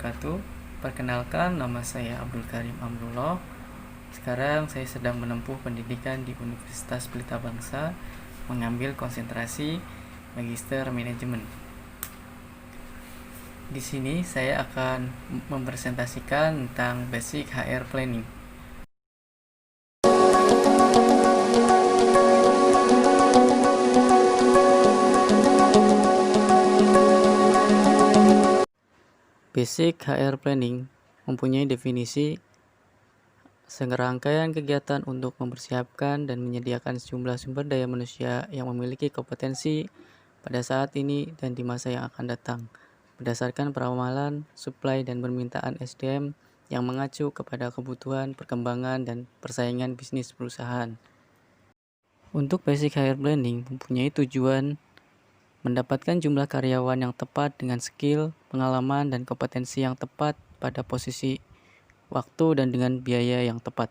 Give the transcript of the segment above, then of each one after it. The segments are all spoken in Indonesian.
wabarakatuh. Perkenalkan, nama saya Abdul Karim Amrullah. Sekarang saya sedang menempuh pendidikan di Universitas Pelita Bangsa, mengambil konsentrasi Magister Manajemen. Di sini saya akan mempresentasikan tentang basic HR planning. Basic HR planning mempunyai definisi serangkaian kegiatan untuk mempersiapkan dan menyediakan sejumlah sumber daya manusia yang memiliki kompetensi pada saat ini dan di masa yang akan datang, berdasarkan peramalan, supply, dan permintaan SDM yang mengacu kepada kebutuhan, perkembangan, dan persaingan bisnis perusahaan. Untuk basic HR planning mempunyai tujuan mendapatkan jumlah karyawan yang tepat dengan skill, pengalaman, dan kompetensi yang tepat pada posisi, waktu, dan dengan biaya yang tepat.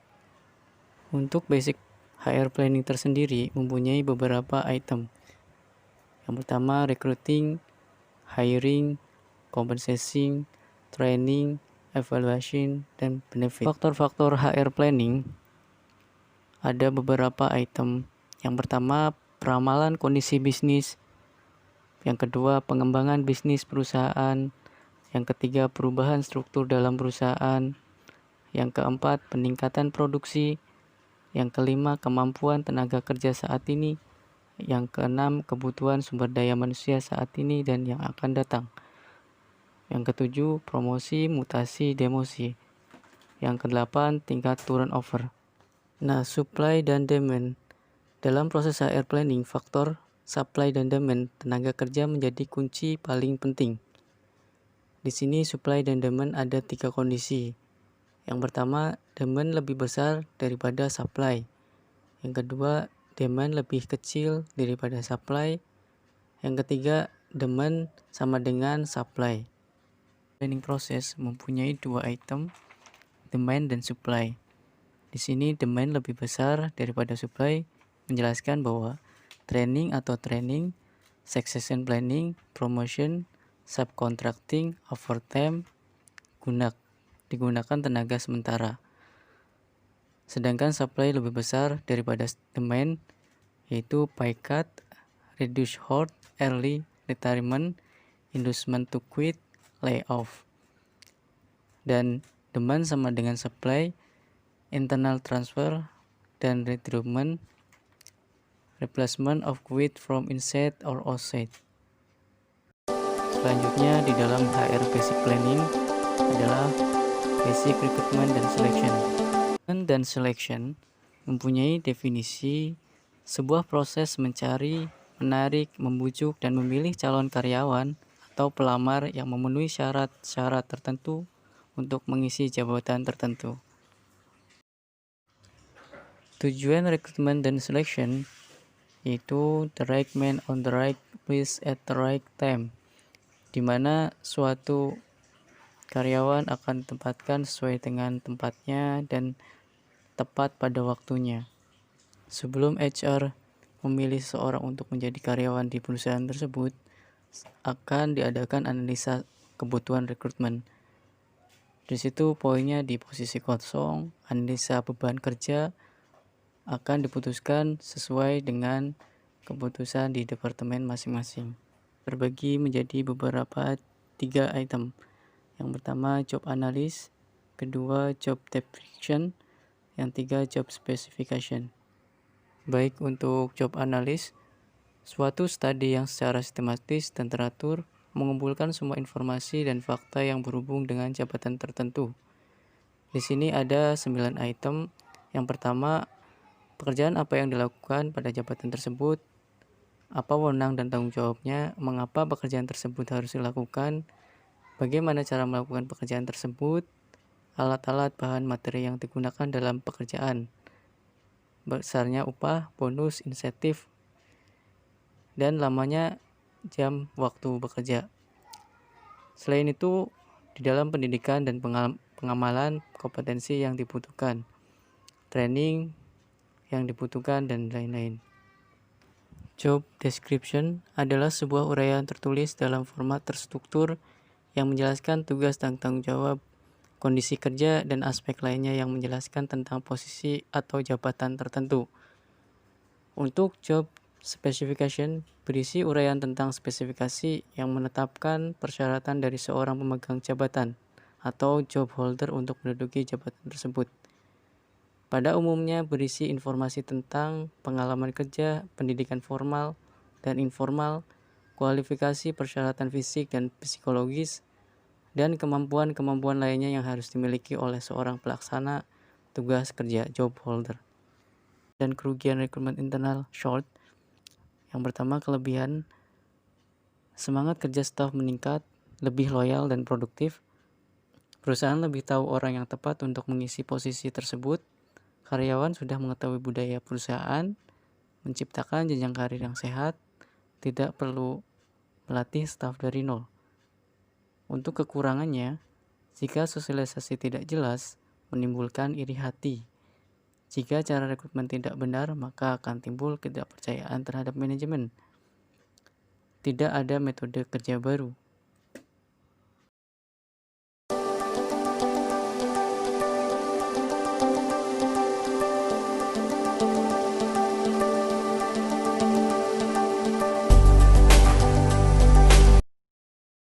Untuk basic HR planning tersendiri mempunyai beberapa item. Yang pertama, recruiting, hiring, compensation, training, evaluation, dan benefit. Faktor-faktor HR planning ada beberapa item. Yang pertama, peramalan kondisi bisnis. Yang kedua, pengembangan bisnis perusahaan. Yang ketiga, perubahan struktur dalam perusahaan. Yang keempat, peningkatan produksi. Yang kelima, kemampuan tenaga kerja saat ini. Yang keenam, kebutuhan sumber daya manusia saat ini dan yang akan datang. Yang ketujuh, promosi, mutasi, demosi. Yang kedelapan, tingkat turnover. Nah, supply dan demand. Dalam proses HR planning, faktor supply dan demand tenaga kerja menjadi kunci paling penting. Di sini supply dan demand ada 3 kondisi. Yang pertama, demand lebih besar daripada supply. Yang kedua, demand lebih kecil daripada supply. Yang ketiga, demand sama dengan supply. Planning proses mempunyai 2 item, demand dan supply. Di sini demand lebih besar daripada supply, menjelaskan bahwa training, succession planning, promotion, subcontracting, overtime digunakan tenaga sementara. Sedangkan supply lebih besar daripada demand, yaitu pay cut, reduce hold, early retirement, inducement to quit, layoff. Dan demand sama dengan supply, internal transfer dan recruitment, replacement of quit from inside or outside. Selanjutnya di dalam HR basic planning adalah basic recruitment dan selection. Dan selection mempunyai definisi sebuah proses mencari, menarik, membujuk, dan memilih calon karyawan atau pelamar yang memenuhi syarat-syarat tertentu untuk mengisi jabatan tertentu. Tujuan rekrutmen dan selection yaitu the right man on the right place at the right time, di mana suatu karyawan akan ditempatkan sesuai dengan tempatnya dan tepat pada waktunya. Sebelum HR memilih seseorang untuk menjadi karyawan di perusahaan tersebut, akan diadakan analisa kebutuhan rekrutmen. Di situ poinnya di posisi kosong, analisa beban kerja akan diputuskan sesuai dengan keputusan di departemen masing-masing. Terbagi menjadi beberapa 3 item. Yang pertama job analysis, kedua job description, yang tiga job specification. Baik untuk job analysis, suatu studi yang secara sistematis dan teratur mengumpulkan semua informasi dan fakta yang berhubung dengan jabatan tertentu. Di sini ada 9 item. Yang pertama, pekerjaan apa yang dilakukan pada jabatan tersebut, apa wewenang dan tanggung jawabnya, mengapa pekerjaan tersebut harus dilakukan, bagaimana cara melakukan pekerjaan tersebut, alat-alat, bahan, materi yang digunakan dalam pekerjaan, besarnya upah, bonus, insentif, dan lamanya jam waktu bekerja. Selain itu, di dalam pendidikan dan pengamalan kompetensi yang dibutuhkan, training yang dibutuhkan, dan lain-lain. Job description adalah sebuah uraian tertulis dalam format terstruktur yang menjelaskan tugas dan tanggung jawab, kondisi kerja, dan aspek lainnya yang menjelaskan tentang posisi atau jabatan tertentu. Untuk job specification, berisi uraian tentang spesifikasi yang menetapkan persyaratan dari seorang pemegang jabatan atau job holder untuk menduduki jabatan tersebut. Pada umumnya berisi informasi tentang pengalaman kerja, pendidikan formal dan informal, kualifikasi persyaratan fisik dan psikologis, dan kemampuan-kemampuan lainnya yang harus dimiliki oleh seorang pelaksana tugas kerja job holder. Dan kerugian rekrutmen internal short. Yang pertama, kelebihan semangat kerja staf meningkat, lebih loyal dan produktif. Perusahaan lebih tahu orang yang tepat untuk mengisi posisi tersebut. Karyawan sudah mengetahui budaya perusahaan, menciptakan jenjang karir yang sehat, tidak perlu melatih staf dari nol. Untuk kekurangannya, jika sosialisasi tidak jelas, menimbulkan iri hati. Jika cara rekrutmen tidak benar, maka akan timbul ketidakpercayaan terhadap manajemen. Tidak ada metode kerja baru.